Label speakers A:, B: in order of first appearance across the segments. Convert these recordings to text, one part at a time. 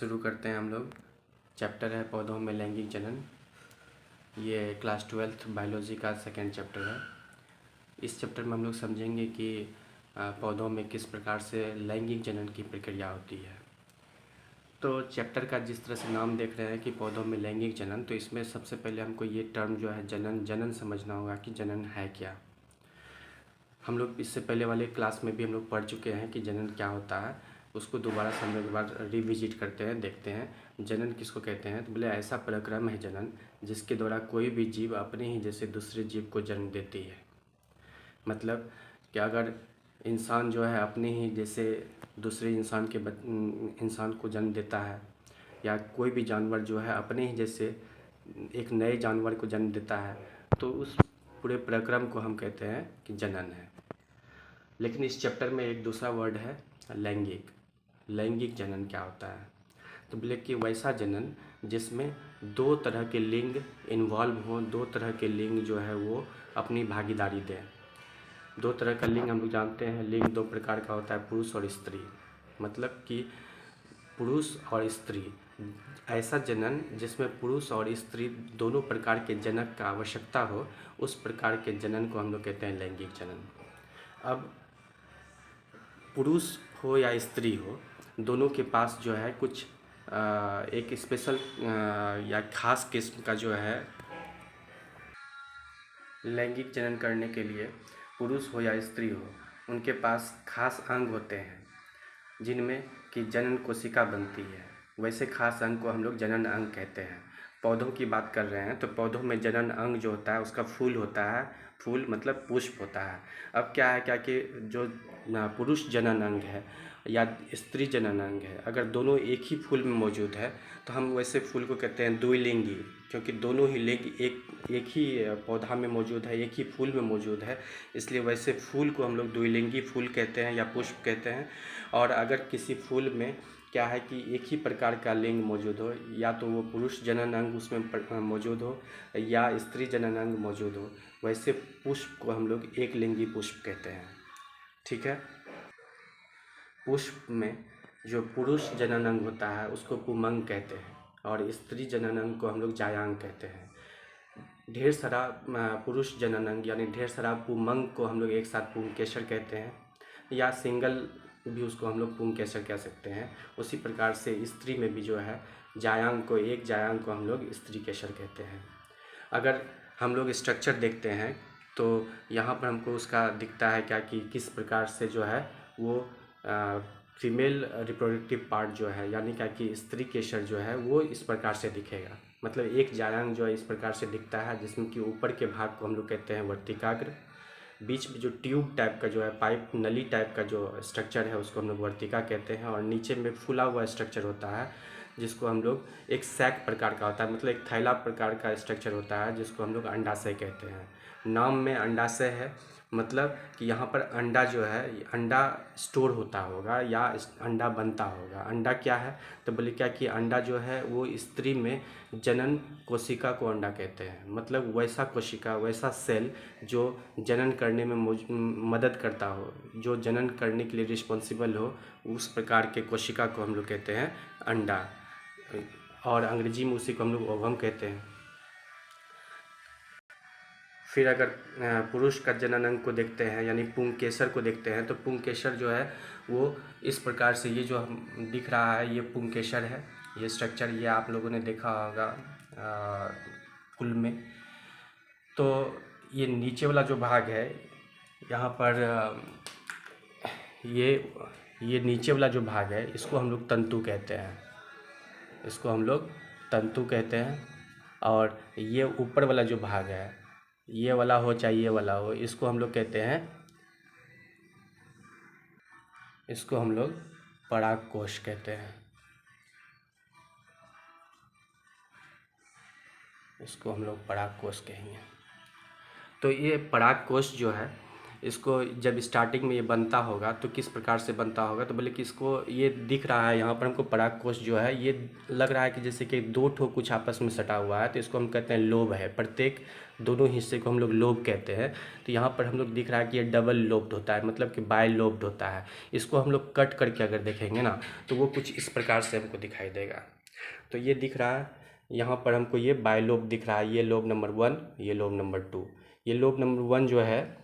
A: शुरू करते हैं हम लोग। चैप्टर है पौधों में लैंगिक जनन। ये क्लास 12th बायोलॉजी का सेकेंड चैप्टर है। इस चैप्टर में हम लोग समझेंगे कि पौधों में किस प्रकार से लैंगिक जनन की प्रक्रिया होती है। तो चैप्टर का जिस तरह से नाम देख रहे हैं कि पौधों में लैंगिक जनन, तो इसमें सबसे पहले हमको ये टर्म जो है जनन समझना होगा कि जनन है क्या। हम लोग इससे पहले वाले क्लास में भी हम लोग पढ़ चुके हैं कि जनन क्या होता है। उसको दोबारा से हम लोग एक बार रिविजिट करते हैं, देखते हैं जनन किसको कहते हैं। तो बोले ऐसा प्रक्रम है जनन जिसके द्वारा कोई भी जीव अपने ही जैसे दूसरे जीव को जन्म देती है। मतलब कि अगर इंसान जो है अपने ही जैसे दूसरे इंसान को जन्म देता है, या कोई भी जानवर जो है अपने ही जैसे एक नए जानवर को जन्म देता है, तो उस पूरे प्रक्रम को हम कहते हैं कि जनन है। लेकिन इस चैप्टर में एक दूसरा वर्ड है लैंगिक जनन क्या होता है। तो बोले कि वैसा जनन जिसमें दो तरह के लिंग इन्वॉल्व हों, दो तरह के लिंग जो है वो अपनी भागीदारी दें। दो तरह का लिंग हम लोग जानते हैं, लिंग दो प्रकार का होता है, पुरुष और स्त्री। मतलब कि पुरुष और स्त्री, ऐसा जनन जिसमें पुरुष और स्त्री दोनों प्रकार के जनक का आवश्यकता हो, उस प्रकार के जनन को हम लोग कहते हैं लैंगिक जनन। अब पुरुष हो या स्त्री हो, दोनों के पास जो है कुछ एक स्पेशल या खास किस्म का जो है लैंगिक जनन करने के लिए, पुरुष हो या स्त्री हो, उनके पास खास अंग होते हैं जिनमें कि जनन कोशिका बनती है। वैसे खास अंग को हम लोग जनन अंग कहते हैं। पौधों की बात कर रहे हैं तो पौधों में जनन अंग जो होता है उसका फूल होता है। फूल मतलब पुष्प होता है। अब क्या है कि जो पुरुष जनन अंग है या स्त्री जनन अंग है, अगर दोनों एक ही फूल में मौजूद है तो हम वैसे फूल को कहते हैं द्विलिंगी, क्योंकि दोनों ही लिंग एक ही पौधा में मौजूद है, एक ही फूल में मौजूद है। इसलिए वैसे फूल को हम लोग द्विलिंगी फूल कहते हैं या पुष्प कहते हैं। और अगर किसी फूल में क्या है कि एक ही प्रकार का लिंग मौजूद हो, या तो वो पुरुष जनन अंग उसमें मौजूद हो या स्त्री जनन अंग मौजूद हो, वैसे पुष्प को हम लोग एक लिंगी पुष्प कहते हैं। ठीक है। पुष्प में जो पुरुष जनन अंग होता है उसको पुमंग कहते हैं, और स्त्री जनन अंग को हम लोग जायांग कहते हैं। ढेर सारा पुरुष जनन अंग यानी ढेर सारा पुमंग को हम लोग एक साथ पुंकेसर कहते हैं, या सिंगल भी उसको हम लोग पुंकेसर कह सकते हैं। उसी प्रकार से स्त्री में भी जो है जायांग को हम लोग स्त्री केसर कहते हैं। अगर हम लोग स्ट्रक्चर देखते हैं तो यहाँ पर हमको उसका दिखता है क्या कि किस प्रकार से जो है वो फीमेल रिप्रोडक्टिव पार्ट जो है, यानी क्या कि स्त्री केसर जो है वो इस प्रकार से दिखेगा। मतलब एक जायांग जो है इस प्रकार से दिखता है, जिसमें कि ऊपर के भाग को हम लोग कहते हैं वर्तिकाग्र, बीच में जो ट्यूब टाइप का जो है पाइप नली टाइप का जो स्ट्रक्चर है उसको हम लोग वर्तिका कहते हैं, और नीचे में फूला हुआ स्ट्रक्चर होता है जिसको हम लोग एक सैक प्रकार का होता है, मतलब एक थैला प्रकार का स्ट्रक्चर होता है जिसको हम लोग अंडाशय कहते हैं। नाम में अंडाशय है, मतलब कि यहाँ पर अंडा जो है अंडा स्टोर होता होगा या अंडा बनता होगा। अंडा क्या है तो बोले क्या कि अंडा जो है वो स्त्री में जनन कोशिका को अंडा कहते हैं। मतलब वैसा कोशिका, वैसा सेल जो जनन करने में मदद करता हो, जो जनन करने के लिए रिस्पॉन्सिबल हो, उस प्रकार के कोशिका को हम लोग कहते हैं अंडा, और अंग्रेजी में उसी को हम लोग ओवम कहते हैं। फिर अगर पुरुष का जनन अंग को देखते हैं यानी पुंकेसर को देखते हैं, तो पुंकेसर जो है वो इस प्रकार से, ये जो हम दिख रहा है ये पुंकेसर है। ये स्ट्रक्चर ये आप लोगों ने देखा होगा फूल में। तो ये नीचे वाला जो भाग है यहाँ पर ये नीचे वाला जो भाग है इसको हम लोग तंतु कहते हैं, इसको हम लोग तंतु कहते हैं। और ये ऊपर वाला जो भाग है, ये वाला हो चाहे ये वाला हो, इसको हम लोग कहते हैं, इसको हम लोग परागकोश कहते हैं। इसको हम लोग परागकोश कहेंगे। तो ये परागकोश जो है इसको जब स्टार्टिंग में ये बनता होगा तो किस प्रकार से बनता होगा, तो बोले कि इसको ये दिख रहा है यहाँ पर हमको पराग कोश जो है ये लग रहा है कि जैसे कि दो ठो कुछ आपस में सटा हुआ है, तो इसको हम कहते हैं लोब है। प्रत्येक दोनों हिस्से को हम लोग लोब कहते हैं। तो यहाँ पर हम लोग दिख रहा है कि ये डबल लोब्ड होता है, मतलब कि बाय लोब्ड होता है। इसको हम लोग कट करके अगर देखेंगे ना तो वो कुछ इस प्रकार से हमको दिखाई देगा। तो ये दिख रहा है यहाँ पर हमको ये बाय लोब दिख रहा है, ये लोब नंबर 1, ये लोब नंबर 2। ये लोब नंबर 1 जो है,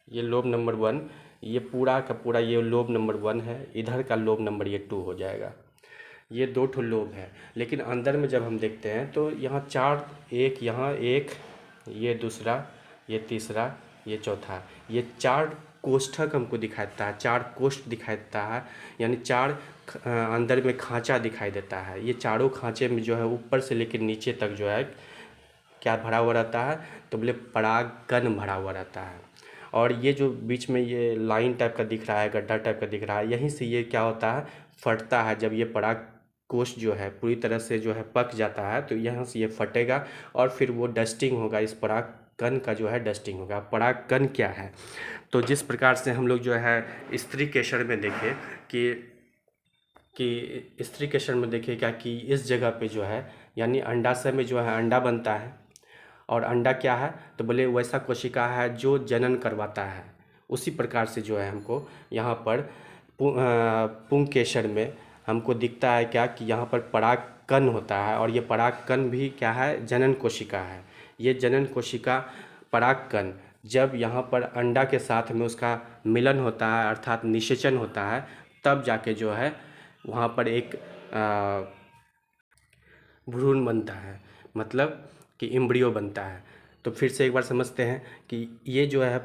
A: ये लोब नंबर 1, ये पूरा का पूरा ये लोब नंबर 1 है। इधर का लोब नंबर ये 2 हो जाएगा। ये दो ठो लोब है, लेकिन अंदर में जब हम देखते हैं तो यहाँ चार, एक यहाँ एक, ये दूसरा, ये तीसरा, ये चौथा, ये चार कोष्ठक हमको दिखाता है, चार कोष्ठ दिखाता है, यानी चार अंदर में खांचा दिखाई देता है। ये चारों खांचे में जो है ऊपर से लेकर नीचे तक जो है क्या भरा हुआ रहता है, तो बोले परागकण भरा हुआ रहता है। और ये जो बीच में ये लाइन टाइप का दिख रहा है, गड्ढा टाइप का दिख रहा है, यहीं से ये क्या होता है, फटता है। जब ये पराग कोश जो है पूरी तरह से जो है पक जाता है तो यहाँ से ये फटेगा और फिर वो डस्टिंग होगा, इस परागकण का जो है डस्टिंग होगा। परागकण क्या है, तो जिस प्रकार से हम लोग जो है स्त्री केसर में देखें कि स्त्री केसर में देखें क्या कि इस जगह पे जो है यानी अंडाशय में जो है अंडा बनता है। और अंडा क्या है, तो बोले वैसा कोशिका है जो जनन करवाता है। उसी प्रकार से जो है हमको यहाँ पर पुंकेसर में हमको दिखता है क्या कि यहाँ पर परागकण होता है, और ये परागकण भी क्या है, जनन कोशिका है। ये जनन कोशिका परागकण जब यहाँ पर अंडा के साथ में उसका मिलन होता है अर्थात निषेचन होता है, तब जाके जो है वहाँ पर एक भ्रूण बनता है, मतलब कि एम्ब्रियो बनता है। तो फिर से एक बार समझते हैं कि ये जो है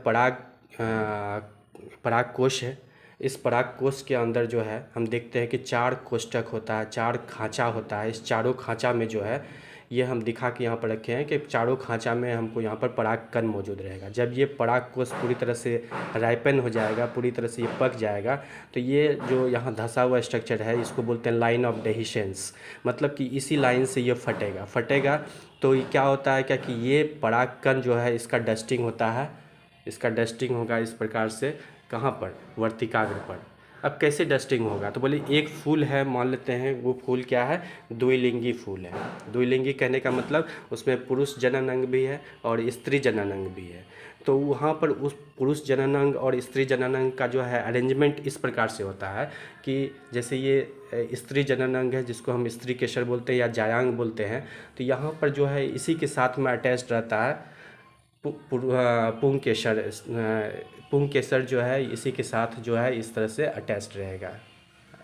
A: परागकोश है। इस परागकोश के अंदर जो है हम देखते हैं कि चार कोष्ठक होता है, चार खांचा होता है। इस चारों खांचा में जो है ये हम दिखा के यहाँ पर रखे हैं कि चारों खांचा में हमको यहाँ पर परागकण मौजूद रहेगा। जब ये परागकोश पूरी तरह से राइपन हो जाएगा, पूरी तरह से ये पक जाएगा, तो ये जो यहाँ धंसा हुआ स्ट्रक्चर है इसको बोलते हैं लाइन ऑफ डेहिसेंस, मतलब कि इसी लाइन से ये फटेगा। तो ये क्या होता है क्या कि ये परागकण जो है इसका डस्टिंग होता है, इसका डस्टिंग होगा इस प्रकार से। कहाँ पर, वर्तिकाग्र पर। अब कैसे डस्टिंग होगा, तो बोले एक फूल है, मान लेते हैं वो फूल क्या है, द्विलिंगी फूल है। द्विलिंगी कहने का मतलब उसमें पुरुष जनन अंग भी है और स्त्री जनन अंग भी है। तो वहाँ पर उस पुरुष जनन अंग और स्त्री जनन अंग का जो है अरेंजमेंट इस प्रकार से होता है कि जैसे ये स्त्री जनन अंग है जिसको हम स्त्री केसर बोलते हैं या जायांग बोलते हैं, तो यहाँ पर जो है इसी के साथ में अटैच्ड रहता है पुंकेसर जो है इसी के साथ जो है इस तरह से अटैच्ड रहेगा।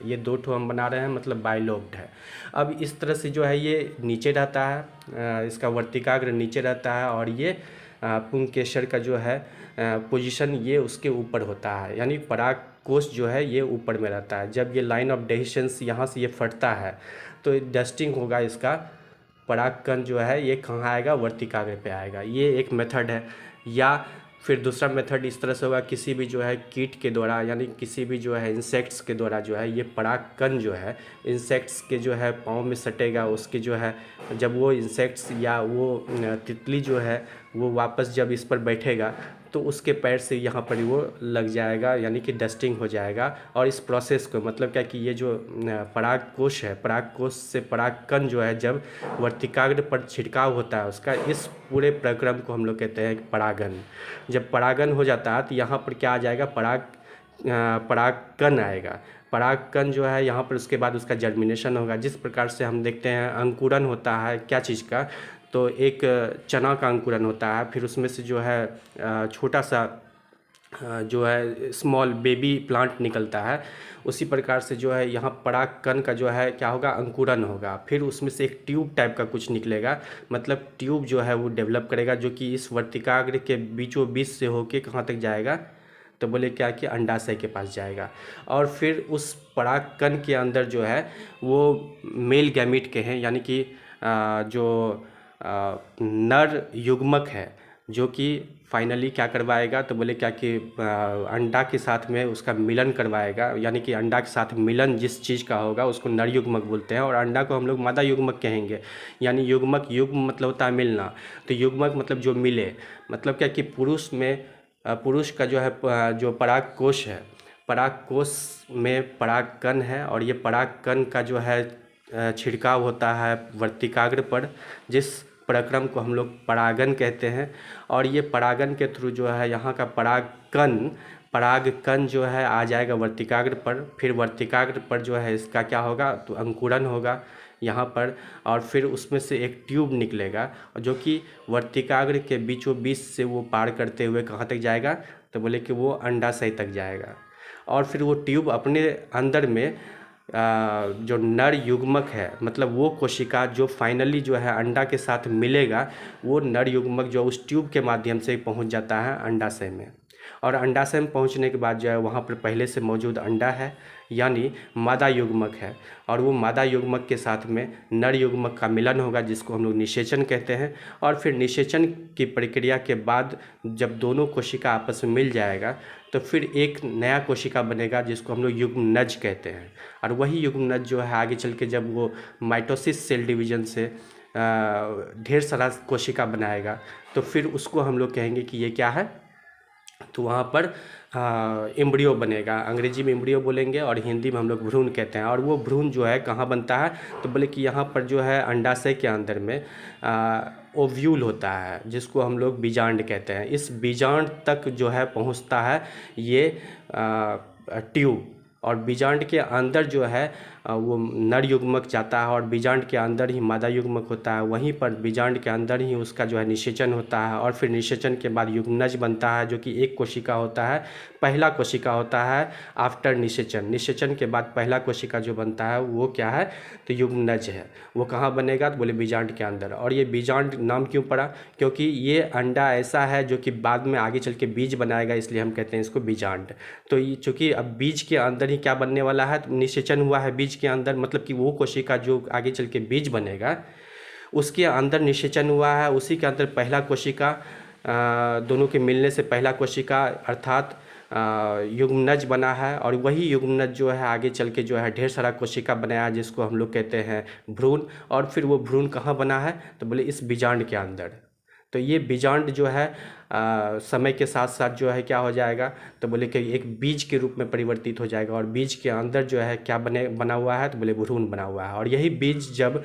A: ये दो ठो हम बना रहे हैं, मतलब बाइलोब्ड है। अब इस तरह से जो है ये नीचे रहता है, इसका वर्तिकाग्र नीचे रहता है, और ये पुंकेसर का जो है पोजीशन ये उसके ऊपर होता है, यानी परागकोश जो है ये ऊपर में रहता है। जब ये लाइन ऑफ डेहिसेंस यहाँ से ये फटता है तो डस्टिंग होगा, इसका परागकण जो है ये कहाँ आएगा, वर्तिकाग्र पे आएगा। ये एक मेथड है। या फिर दूसरा मेथड इस तरह से होगा, किसी भी जो है कीट के द्वारा यानी किसी भी जो है इंसेक्ट्स के द्वारा जो है ये परागकण जो है इंसेक्ट्स के जो है पाँव में सटेगा। उसके जो है जब वो इंसेक्ट्स या वो तितली जो है वो वापस जब इस पर बैठेगा तो उसके पैर से यहाँ पर वो लग जाएगा, यानी कि डस्टिंग हो जाएगा। और इस प्रोसेस को मतलब क्या कि ये जो परागकोश है, परागकोश से परागकण जो है जब वर्तिकाग्र पर छिड़काव होता है उसका, इस पूरे प्रक्रम को हम लोग कहते हैं परागन। जब परागन हो जाता है तो यहाँ पर क्या आ जाएगा, परागकण आएगा। परागकण जो है यहाँ पर उसके बाद उसका जर्मिनेशन होगा। जिस प्रकार से हम देखते हैं अंकुरन होता है क्या चीज़ का, तो एक चना का अंकुरन होता है, फिर उसमें से जो है छोटा सा जो है स्मॉल बेबी प्लांट निकलता है। उसी प्रकार से जो है यहाँ परागकण का जो है क्या होगा, अंकुरन होगा। फिर उसमें से एक ट्यूब टाइप का कुछ निकलेगा, मतलब ट्यूब जो है वो डेवलप करेगा, जो कि इस वर्तिकाग्र के बीचों बीच से होके कहाँ तक जाएगा, तो बोले क्या कि अंडाशय के पास जाएगा। और फिर उस परागकण के अंदर जो है वो मेल गैमीट के हैं, यानी कि जो नर युग्मक है जो कि फाइनली क्या करवाएगा, तो बोले क्या कि अंडा के साथ में उसका मिलन करवाएगा। यानी कि अंडा के साथ मिलन जिस चीज़ का होगा उसको नर युग्मक बोलते हैं, और अंडा को हम लोग मादा युग्मक कहेंगे। यानी युग्मक, युग्म मतलब होता है मिलना, तो युग्मक मतलब जो मिले, मतलब क्या कि पुरुष में पुरुष का जो है जो पराग कोश है, पराग कोश में परागकण है और ये परागकण का जो है छिड़काव होता है वर्तिकाग्र पर, जिस प्रक्रम को हम लोग परागन कहते हैं। और ये परागन के थ्रू जो है यहाँ का परागकण जो है आ जाएगा वर्तिकाग्र पर, फिर वर्तिकाग्र पर जो है इसका क्या होगा, तो अंकुरन होगा यहाँ पर, और फिर उसमें से एक ट्यूब निकलेगा जो कि वर्तिकाग्र के बीचों बीच से वो पार करते हुए कहाँ तक जाएगा, तो बोले कि वो अंडाशय तक जाएगा। और फिर वो ट्यूब अपने अंदर में जो नर युग्मक है, मतलब वो कोशिका जो फाइनली जो है अंडा के साथ मिलेगा, वो नर युग्मक जो उस ट्यूब के माध्यम से पहुंच जाता है अंडाशय में। और अंडाशय में पहुंचने के बाद जो है वहाँ पर पहले से मौजूद अंडा है, यानी मादा युग्मक है, और वो मादा युग्मक के साथ में नर युग्मक का मिलन होगा जिसको हम लोग निषेचन कहते हैं। और फिर निषेचन की प्रक्रिया के बाद जब दोनों कोशिका आपस में मिल जाएगा तो फिर एक नया कोशिका बनेगा जिसको हम लोग युग्मनज कहते हैं। और वही युग्मनज जो है आगे चल के जब वो माइटोसिस सेल डिवीजन से ढेर सारा कोशिका बनाएगा तो फिर उसको हम लोग कहेंगे कि ये क्या है, तो वहाँ पर एम्ब्रियो बनेगा। अंग्रेजी में एम्ब्रियो बोलेंगे और हिंदी में हम लोग भ्रूण कहते हैं। और वो भ्रूण जो है कहाँ बनता है, तो बोले कि यहाँ पर जो है अंडाशय के अंदर में ओव्यूल होता है जिसको हम लोग बीजांड कहते हैं। इस बीजांड तक जो है पहुँचता है ये ट्यूब, और बीजांड के अंदर जो है वो नर युग्मक जाता है और बीजांड के अंदर ही मादा युग्मक होता है। वहीं पर बीजांड के अंदर ही उसका जो है निषेचन होता है और फिर निषेचन के बाद युग्मनज बनता है जो कि एक कोशिका होता है, पहला कोशिका होता है आफ्टर निषेचन। निषेचन के बाद पहला कोशिका जो बनता है वो क्या है, तो युग्मनज है। वो कहाँ बनेगा, तो बोले बीजांड के अंदर। और ये बीजांड नाम क्यों पड़ा, क्योंकि ये अंडा ऐसा है जो कि बाद में आगे चल के बीज बनाएगा, इसलिए हम कहते हैं इसको बीजांड। तो ये चूँकि अब बीज के अंदर ही क्या बनने वाला है, तो निषेचन हुआ है बीज के अंदर, मतलब कि वो कोशिका जो आगे चल के बीज बनेगा उसके अंदर निषेचन हुआ है, उसी के अंदर पहला कोशिका, दोनों के मिलने से पहला कोशिका अर्थात युग्मनज बना है। और वही युग्मनज जो है आगे चल के जो है ढेर सारा कोशिका बनाया जिसको हम लोग कहते हैं भ्रूण। और फिर वो भ्रूण कहाँ बना है, तो बोले इस बीजांड के अंदर। तो ये बीजांड जो है समय के साथ साथ जो है क्या हो जाएगा, तो बोले कि एक बीज के रूप में परिवर्तित हो जाएगा। और बीज के अंदर जो है क्या बना हुआ है, तो बोले भ्रूण बना हुआ है। और यही बीज जब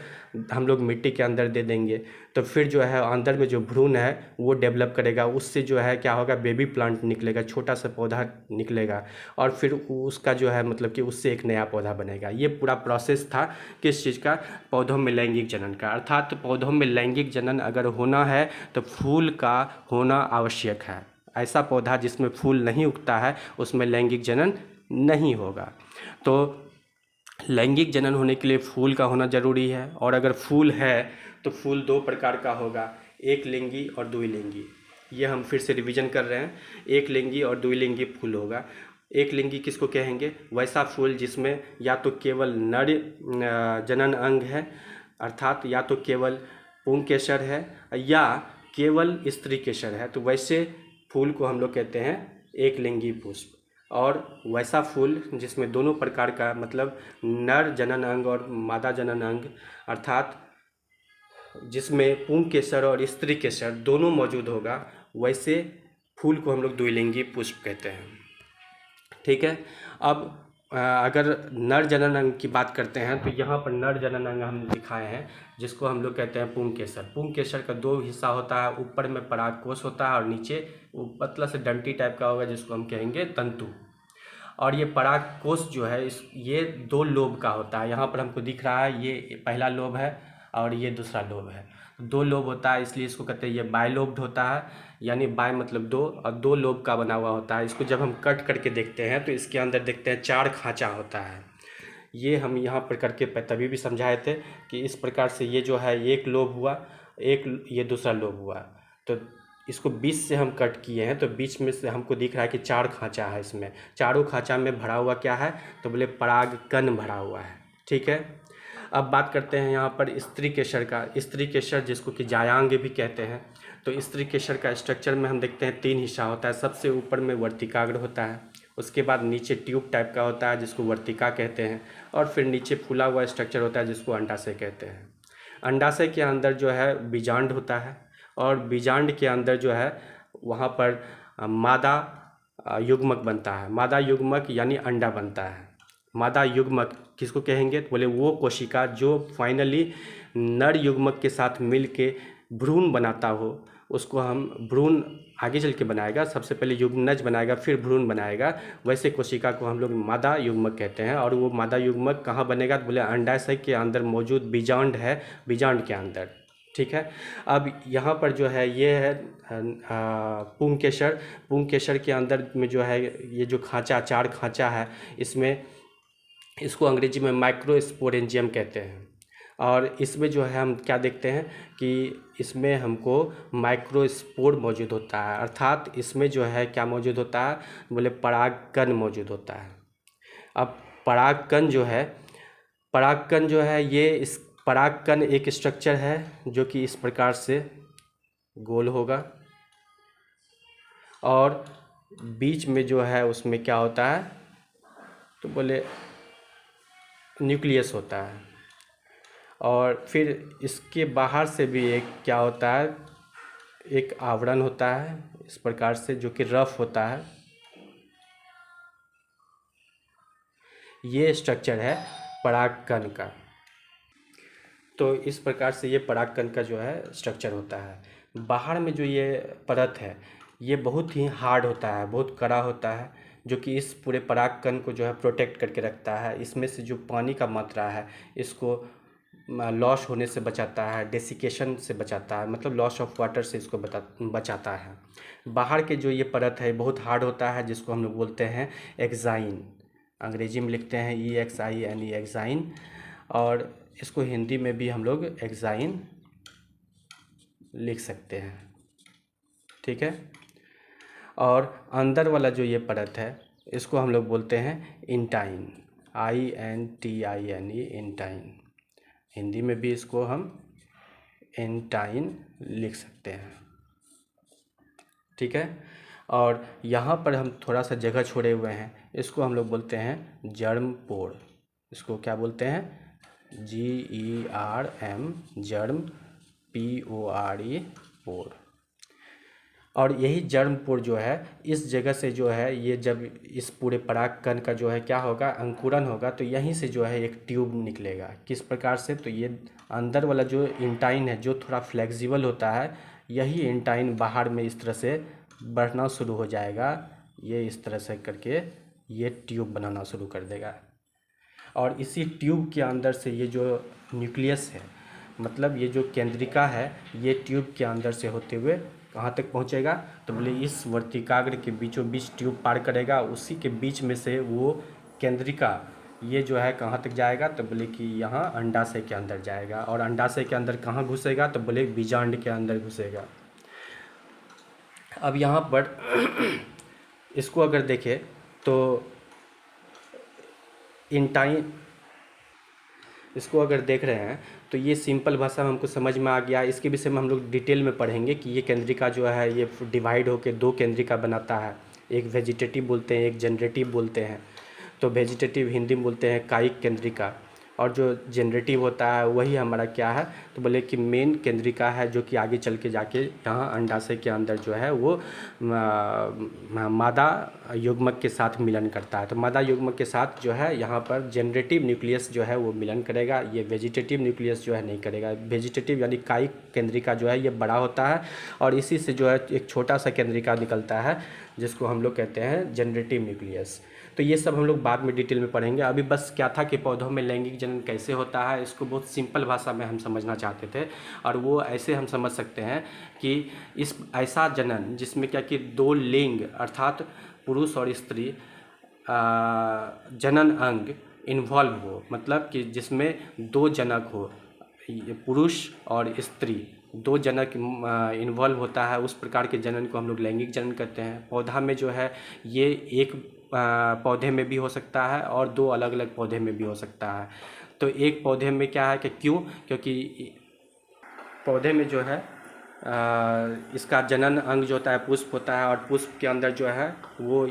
A: हम लोग मिट्टी के अंदर दे देंगे तो फिर जो है अंदर में जो भ्रूण है वो डेवलप करेगा, उससे जो है क्या होगा, बेबी प्लांट निकलेगा, छोटा सा पौधा निकलेगा। और फिर उसका जो है मतलब कि उससे एक नया पौधा बनेगा। ये पूरा प्रोसेस था किस चीज़ का, पौधों में लैंगिक जनन का। अर्थात पौधों में लैंगिक जनन अगर होना है तो फूल का होना आवश्यक है। ऐसा पौधा जिसमें फूल नहीं उगता है उसमें लैंगिक जनन नहीं होगा। तो लैंगिक जनन होने के लिए फूल का होना जरूरी है। और अगर फूल है तो फूल दो प्रकार का होगा, एक लिंगी और द्विलिंगी। ये हम फिर से रिवीजन कर रहे हैं, एक लिंगी और द्विलिंगी फूल होगा। एक लिंगी किसको कहेंगे, वैसा फूल जिसमें या तो केवल नर जनन अंग है, अर्थात या तो केवल पुंकेसर है या केवल स्त्री केसर है, तो वैसे फूल को हम लोग कहते हैं एक लिंगी पुष्प। और वैसा फूल जिसमें दोनों प्रकार का मतलब नर जनन अंग और मादा जनन अंग, अर्थात जिसमें पुंकेसर और स्त्री केसर दोनों मौजूद होगा, वैसे फूल को हम लोग द्विलिंगी पुष्प कहते हैं। ठीक है। अब अगर नर जनन अंग की बात करते हैं तो यहाँ पर नर जनन अंग हम दिखाए हैं जिसको हम लोग कहते हैं पुंकेसर। पुंकेसर का दो हिस्सा होता है, ऊपर में परागकोश होता है और नीचे वो पतला से डंटी टाइप का होगा जिसको हम कहेंगे तंतु। और ये परागकोश जो है ये दो लोब का होता है। यहाँ पर हमको दिख रहा है ये पहला लोब है और ये दूसरा लोब है, दो लोब होता है इसलिए इसको कहते हैं ये बायलोब्ड होता है, यानी बाय मतलब दो और दो लोब का बना हुआ होता है। इसको जब हम कट करके देखते हैं तो इसके अंदर देखते हैं चार खांचा होता है। ये हम यहाँ पर करके तभी भी समझाए थे कि इस प्रकार से ये जो है एक लोब हुआ, एक ये दूसरा लोब हुआ, तो इसको बीच से हम कट किए हैं तो बीच में से हमको दिख रहा है कि चार खांचा है। इसमें चारों खांचा में भरा हुआ क्या है, तो बोले परागकण भरा हुआ है। ठीक है। अब बात करते हैं यहाँ पर स्त्री केसर का। स्त्री केसर जिसको कि जायांग भी कहते हैं, तो स्त्री केसर का स्ट्रक्चर में हम देखते हैं तीन हिस्सा होता है। सबसे ऊपर में वर्तिकाग्र होता है, उसके बाद नीचे ट्यूब टाइप का होता है जिसको वर्तिका कहते हैं, और फिर नीचे फूला हुआ स्ट्रक्चर होता है जिसको अंडाशय कहते हैं। अंडाशय के अंदर जो है बीजांड होता है और बीजांड के अंदर जो है वहाँ पर मादा युग्मक बनता है। मादा युग्मक यानी अंडा बनता है। मादा युग्मक किसको कहेंगे? तो बोले वो कोशिका जो फाइनली नर युग्मक के साथ मिल के भ्रूण बनाता हो, उसको हम भ्रूण आगे चल के बनाएगा। सबसे पहले युग्मनज बनाएगा, फिर भ्रूण बनाएगा। वैसे कोशिका को हम लोग मादा युग्मक कहते हैं। और वो मादा युग्मक कहाँ बनेगा? तो बोले अंडाशय के अंदर मौजूद बीजांड है, बीजांड के अंदर। ठीक है। अब यहाँ पर जो है ये है पुंकेसर। पुंकेसर के अंदर में जो है ये जो खांचा, 4 खांचा है, इसमें इसको अंग्रेजी में माइक्रोस्पोरेंजियम कहते हैं। और इसमें जो है हम क्या देखते हैं कि इसमें हमको माइक्रोस्पोर मौजूद होता है, अर्थात इसमें जो है क्या मौजूद होता है? बोले परागकण मौजूद होता है। अब परागकण जो है ये इस परागकण एक स्ट्रक्चर है जो कि इस प्रकार से गोल होगा और बीच में जो है उसमें क्या होता है? तो बोले न्यूक्लियस होता है। और फिर इसके बाहर से भी एक क्या होता है? एक आवरण होता है इस प्रकार से, जो कि रफ होता है। ये स्ट्रक्चर है परागकण का। तो इस प्रकार से ये परागकण का जो है स्ट्रक्चर होता है। बाहर में जो ये परत है ये बहुत ही हार्ड होता है, बहुत कड़ा होता है, जो कि इस पूरे परागकण को जो है प्रोटेक्ट करके रखता है। इसमें से जो पानी का मात्रा है इसको लॉस होने से बचाता है, डेसिकेशन से बचाता है, मतलब लॉस ऑफ वाटर से इसको बचाता है। बाहर के जो ये परत है बहुत हार्ड होता है, जिसको हम लोग बोलते हैं एक्साइन। अंग्रेजी में लिखते हैं EXINE, एक्साइन। और इसको हिंदी में भी हम लोग एक्साइन लिख सकते हैं। ठीक है। और अंदर वाला जो ये परत है इसको हम लोग बोलते हैं इंटाइन, INTINE, इंटाइन। हिंदी में भी इसको हम इंटाइन लिख सकते हैं। ठीक है। और यहाँ पर हम थोड़ा सा जगह छोड़े हुए हैं, इसको हम लोग बोलते हैं जर्म पोर। इसको क्या बोलते हैं? GERM, जर्म, PORE, पोर। और यही जर्म पोर जो है इस जगह से जो है ये जब इस पूरे परागकण का जो है क्या होगा? अंकुरन होगा, तो यहीं से जो है एक ट्यूब निकलेगा। किस प्रकार से? तो ये अंदर वाला जो इंटाइन है जो थोड़ा फ्लेक्सिबल होता है, यही इंटाइन बाहर में इस तरह से बढ़ना शुरू हो जाएगा। ये इस तरह से करके ये ट्यूब बनाना शुरू कर देगा। और इसी ट्यूब के अंदर से ये जो न्यूक्लियस है, मतलब ये जो केंद्रिका है, ये ट्यूब के अंदर से होते हुए कहाँ तक पहुँचेगा? तो बोले इस वर्तिकाग्र के बीचों बीच ट्यूब पार करेगा। उसी के बीच में से वो केंद्रिका ये जो है कहाँ तक जाएगा? तो बोले कि यहाँ अंडाशय के अंदर जाएगा। और अंडाशय के अंदर कहाँ घुसेगा? तो बोले बीजांड के अंदर घुसेगा। अब यहाँ पर इसको अगर देखें तो इंटाइन, इसको अगर देख रहे हैं तो ये सिंपल भाषा में हमको समझ में आ गया। इसके विषय में हम लोग डिटेल में पढ़ेंगे कि ये केंद्रिका जो है ये डिवाइड होकर 2 केंद्रिका बनाता है। एक वेजिटेटिव बोलते हैं, एक जनरेटिव बोलते हैं। तो वेजिटेटिव हिंदी में बोलते हैं कायिक केंद्रिका, और जो जनरेटिव होता है वही हमारा क्या है? तो बोले कि मेन केंद्रिका है, जो कि आगे चल के जाके यहाँ अंडाशय के अंदर जो है वो मादा युग्मक के साथ मिलन करता है। तो मादा युग्मक के साथ जो है यहाँ पर जनरेटिव न्यूक्लियस जो है वो मिलन करेगा। ये वेजिटेटिव न्यूक्लियस जो है नहीं करेगा। वेजिटेटिव यानी कायिक केंद्रिका जो है ये बड़ा होता है, और इसी से जो है एक छोटा सा केंद्रिका निकलता है जिसको हम लोग कहते हैं जनरेटिव न्यूक्लियस। तो ये सब हम लोग बाद में डिटेल में पढ़ेंगे। अभी बस क्या था कि पौधों में लैंगिक जनन कैसे होता है, इसको बहुत सिंपल भाषा में हम समझना चाहते थे। और वो ऐसे हम समझ सकते हैं कि इस ऐसा जनन जिसमें क्या कि 2 लिंग अर्थात पुरुष और स्त्री जनन अंग इन्वॉल्व हो, मतलब कि जिसमें 2 जनक हो, पुरुष और स्त्री 2 जनक इन्वॉल्व होता है, उस प्रकार के जनन को हम लोग लैंगिक जनन कहते हैं। पौधा में जो है ये एक पौधे में भी हो सकता है और 2 अलग अलग पौधे में भी हो सकता है। तो एक पौधे में क्या है कि क्यों? क्योंकि पौधे में जो है इसका जनन अंग जो होता है पुष्प होता है, और पुष्प के अंदर जो है वो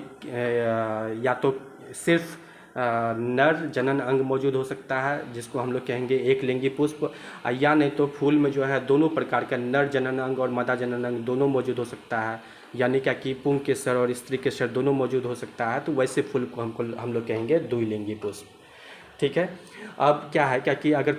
A: या तो सिर्फ नर जनन अंग मौजूद हो सकता है, जिसको हम लोग कहेंगे एक लिंगी पुष्प, या नहीं तो फूल में जो है दोनों प्रकार का नर जनन अंग और मादा जनन अंग दोनों मौजूद हो सकता है, यानी क्या कि पुंग केसर और स्त्री केसर दोनों मौजूद हो सकता है। तो वैसे फूल को हम लोग कहेंगे द्विलिंगी पुष्प। ठीक है। अब क्या है, क्या कि अगर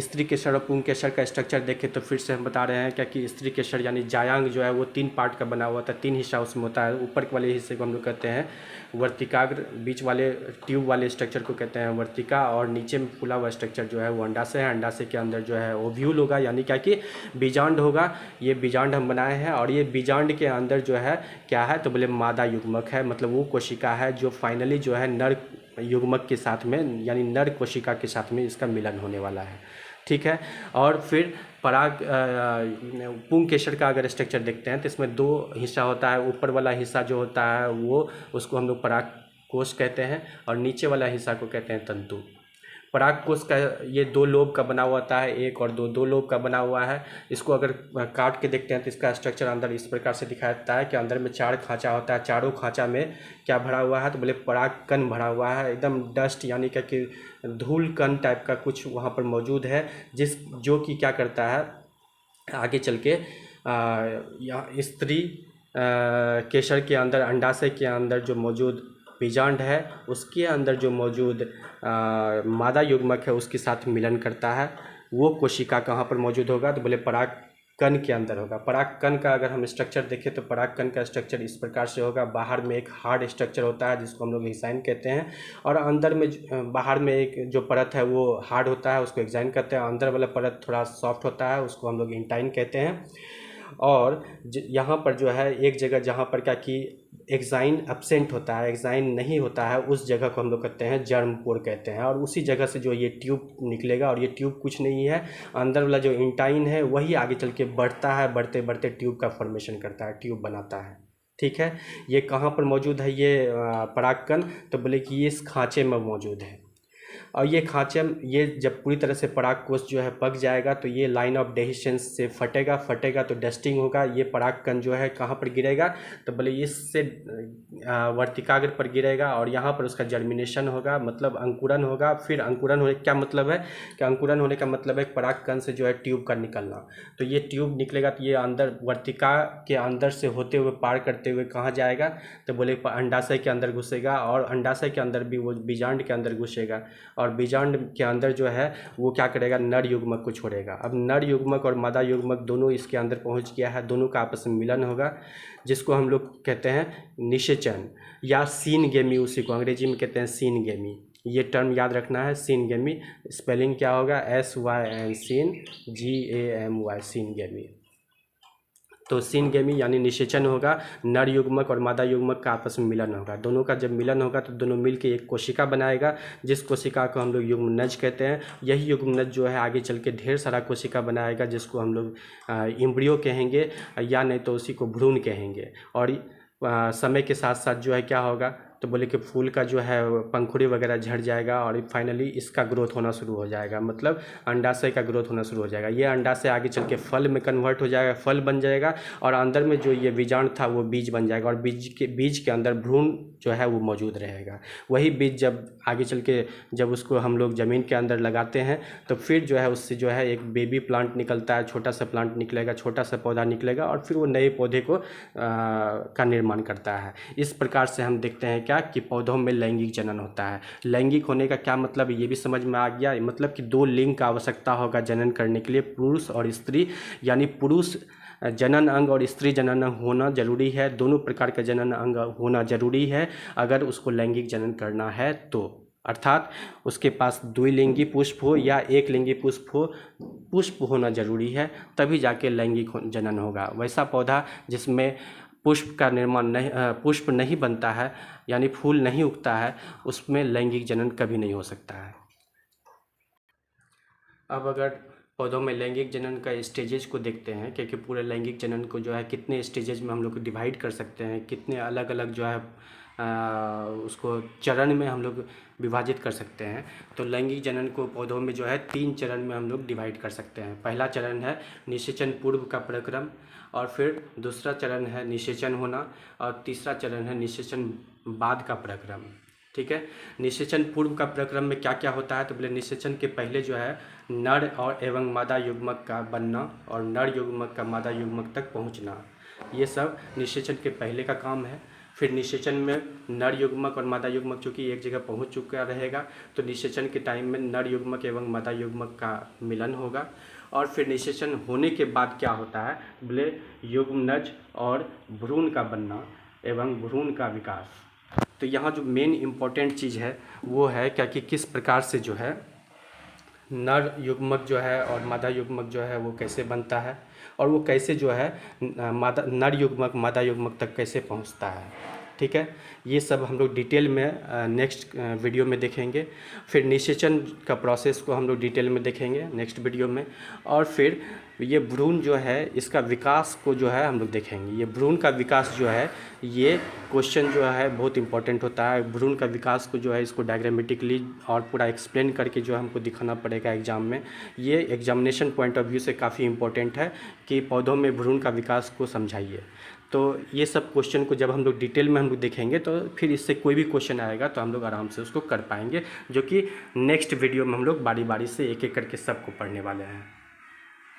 A: स्त्री केसर और पुंग केसर का स्ट्रक्चर देखें तो फिर से हम बता रहे हैं क्या कि स्त्री केसर यानी जायांग जो है वो 3 पार्ट का बना हुआ था, 3 हिस्सा उसमें होता है। ऊपर वाले हिस्से को हम लोग कहते हैं वर्तिकाग्र, बीच वाले ट्यूब वाले स्ट्रक्चर को कहते हैं वर्तिका, और नीचे में फूला हुआ स्ट्रक्चर जो है वो अंडाशय है। अंडाशय के अंदर जो है ओव्यूल होगा, यानी क्या कि बीजांड होगा। ये बीजांड हम बनाए हैं, और ये बीजांड के अंदर जो है क्या है, तो बोले मादा युग्मक है, मतलब वो कोशिका है जो फाइनली जो है नर युग्मक के साथ में यानी नर कोशिका के साथ में इसका मिलन होने वाला है। ठीक है। और फिर पराग पुंग केसर का अगर स्ट्रक्चर देखते हैं तो इसमें 2 हिस्सा होता है। ऊपर वाला हिस्सा जो होता है वो उसको हम लोग पराग कोश कहते हैं, और नीचे वाला हिस्सा को कहते हैं तंतु। पराग कोश का ये 2 लोब का बना हुआ होता है, 1 और 2 लोब का बना हुआ है। इसको अगर काट के देखते हैं तो इसका स्ट्रक्चर अंदर इस प्रकार से दिखाई देता है कि अंदर में 4 खांचा होता है। चारों खांचा में क्या भरा हुआ है, तो बोले पराग कण भरा हुआ है, एकदम डस्ट यानी क्या कि धूल कण टाइप का कुछ वहाँ पर मौजूद है, जो कि क्या करता है आगे चल के स्त्री केसर के अंदर अंडाशय के अंदर जो मौजूद बीजांड है उसके अंदर जो मौजूद मादा युग्मक है उसके साथ मिलन करता है। वो कोशिका कहाँ पर मौजूद होगा, तो बोले पराग कण के अंदर होगा। पराग कण का अगर हम स्ट्रक्चर देखें तो पराग कण का स्ट्रक्चर इस प्रकार से होगा। बाहर में एक हार्ड स्ट्रक्चर होता है जिसको हम लोग हिसाइन कहते हैं, और अंदर में बाहर में एक जो परत है वो हार्ड होता है, उसको एक्साइन कहते हैं। अंदर वाला परत थोड़ा सॉफ्ट होता है, उसको हम लोग इंटाइन कहते हैं। और यहाँ पर जो है एक जगह जहाँ पर क्या कि एक्साइन एब्सेंट होता है, एक्साइन नहीं होता है, उस जगह को हम लोग कहते हैं जर्मपोर कहते हैं। और उसी जगह से जो ये ट्यूब निकलेगा, और ये ट्यूब कुछ नहीं है, अंदर वाला जो इंटाइन है वही आगे चल के बढ़ता है, बढ़ते बढ़ते ट्यूब का फॉर्मेशन करता है, ट्यूब बनाता है। ठीक है। ये कहाँ पर मौजूद है ये परागकण, तो बोले कि ये इस खाँचे में मौजूद है। और ये खाँचे ये जब पूरी तरह से पराग कोश जो है पक जाएगा तो ये लाइन ऑफ डेहिसेंस से फटेगा तो डस्टिंग होगा। ये पराग कण जो है कहाँ पर गिरेगा, तो बोले इससे वर्तिकाग्र पर गिरेगा, और यहाँ पर उसका जर्मिनेशन होगा, मतलब अंकुरन होगा। फिर अंकुरन होने क्या मतलब है कि अंकुरन होने का मतलब है पराग कण से जो है ट्यूब का निकलना। तो ये ट्यूब निकलेगा तो ये अंदर वर्तिका के अंदर से होते हुए पार करते हुए कहाँ जाएगा, तो बोले अंडाशय के अंदर घुसेगा, और अंडाशय के अंदर भी वो बीजांड के अंदर घुसेगा, और बीजांड के अंदर जो है वो क्या करेगा, नर युग्मक को छोड़ेगा। अब नर युग्मक और मादा युग्मक दोनों इसके अंदर पहुंच गया है, दोनों का आपस में मिलन होगा, जिसको हम लोग कहते हैं निषेचन या सीनगेमी। उसी को अंग्रेजी में कहते हैं सीनगेमी। ये टर्म याद रखना है, सीनगेमी। स्पेलिंग क्या होगा, SYN सीन GAMY सीनगेमी। तो सीनगेमी यानी निषेचन होगा, नर युग्मक और मादा युग्मक का आपस में मिलन होगा। दोनों का जब मिलन होगा तो दोनों मिलके एक कोशिका बनाएगा, जिस कोशिका को हम लोग युग्मनज कहते हैं। यही युग्मनज जो है आगे चल के ढेर सारा कोशिका बनाएगा, जिसको हम लोग एम्ब्रियो कहेंगे, या नहीं तो उसी को भ्रूण कहेंगे। और समय के साथ साथ जो है क्या होगा, तो बोले कि फूल का जो है पंखुड़ी वगैरह झड़ जाएगा, और फाइनली इसका ग्रोथ होना शुरू हो जाएगा, मतलब अंडाशय का ग्रोथ होना शुरू हो जाएगा। ये अंडाशय आगे चल के फल में कन्वर्ट हो जाएगा, फल बन जाएगा, और अंदर में जो ये बीजांड था वो बीज बन जाएगा, और बीज के अंदर भ्रूण जो है वो मौजूद रहेगा। वही बीज जब आगे चल के जब उसको हम लोग ज़मीन के अंदर लगाते हैं तो फिर जो है उससे जो है एक बेबी प्लांट निकलता है, छोटा सा प्लांट निकलेगा, छोटा सा पौधा निकलेगा, और फिर वो नए पौधे को का निर्माण करता है। इस प्रकार से हम देखते हैं क्या कि पौधों में लैंगिक जनन होता है। लैंगिक होने का क्या मतलब ये भी समझ में आ गया, मतलब कि 2 लिंग का आवश्यकता होगा जनन करने के लिए, पुरुष और स्त्री, यानी पुरुष जनन अंग और स्त्री जनन अंग होना जरूरी है। दोनों प्रकार का जनन अंग होना जरूरी है अगर उसको लैंगिक जनन करना है तो, अर्थात उसके पास द्विलिंगी पुष्प हो या एक लिंगी पुष्प हो, पुष्प होना जरूरी है, तभी जाके लैंगिक जनन होगा। वैसा पौधा जिसमें पुष्प का निर्माण नहीं, पुष्प नहीं बनता है यानी फूल नहीं उगता है, उसमें लैंगिक जनन कभी नहीं हो सकता है। अब अगर पौधों में लैंगिक जनन का स्टेजेस को देखते हैं, क्योंकि पूरे लैंगिक जनन को जो है कितने स्टेजेस में हम लोग डिवाइड कर सकते हैं, कितने अलग अलग जो है उसको चरण में हम लोग विभाजित कर सकते हैं। तो लैंगिक जनन को पौधों में जो है 3 चरण में हम लोग डिवाइड कर सकते हैं। पहला चरण है निषेचन पूर्व का प्रक्रम, और फिर दूसरा चरण है निषेचन होना, और तीसरा चरण है निषेचन बाद का प्रक्रम। ठीक है। निषेचन पूर्व का प्रक्रम में क्या क्या होता है, तो बोले निषेचन के पहले जो है नर और एवं मादा युग्मक का बनना और नर युग्मक का मादा युग्मक तक पहुंचना, ये सब निषेचन के पहले का काम है। फिर निषेचन में नर युग्मक और मादा युग्मक चूँकि एक जगह पहुंच चुका रहेगा, तो निषेचन के टाइम में नर युग्मक एवं मादा युग्मक का मिलन होगा। और फिर निषेचन होने के बाद क्या होता है, बोले युग्मनज और भ्रूण का बनना एवं भ्रूण का विकास। तो यहाँ जो मेन इम्पोर्टेंट चीज़ है वो है क्या कि किस प्रकार से जो है नर युग्मक जो है और मादा युग्मक जो है वो कैसे बनता है, और वो कैसे जो है नर युग्मक मादा युग्मक तक कैसे पहुंचता है। ठीक है, ये सब हम लोग डिटेल में नेक्स्ट वीडियो में देखेंगे। फिर निषेचन का प्रोसेस को हम लोग डिटेल में देखेंगे नेक्स्ट वीडियो में। और फिर ये भ्रूण जो है इसका विकास को जो है हम लोग देखेंगे। ये भ्रूण का विकास जो है ये क्वेश्चन जो है बहुत इंपॉर्टेंट होता है। भ्रूण का विकास को जो है इसको डायग्रामेटिकली और पूरा एक्सप्लेन करके जो है हमको दिखाना पड़ेगा एग्जाम में। ये एग्जामिनेशन पॉइंट ऑफ व्यू से काफ़ी इंपॉर्टेंट है कि पौधों में भ्रूण का विकास को समझाइए। तो ये सब क्वेश्चन को जब हम लोग डिटेल में हम लोग देखेंगे तो फिर इससे कोई भी क्वेश्चन आएगा तो हम लोग आराम से उसको कर पाएंगे, जो कि नेक्स्ट वीडियो में हम लोग बारी बारी से एक एक करके सबको पढ़ने वाले हैं।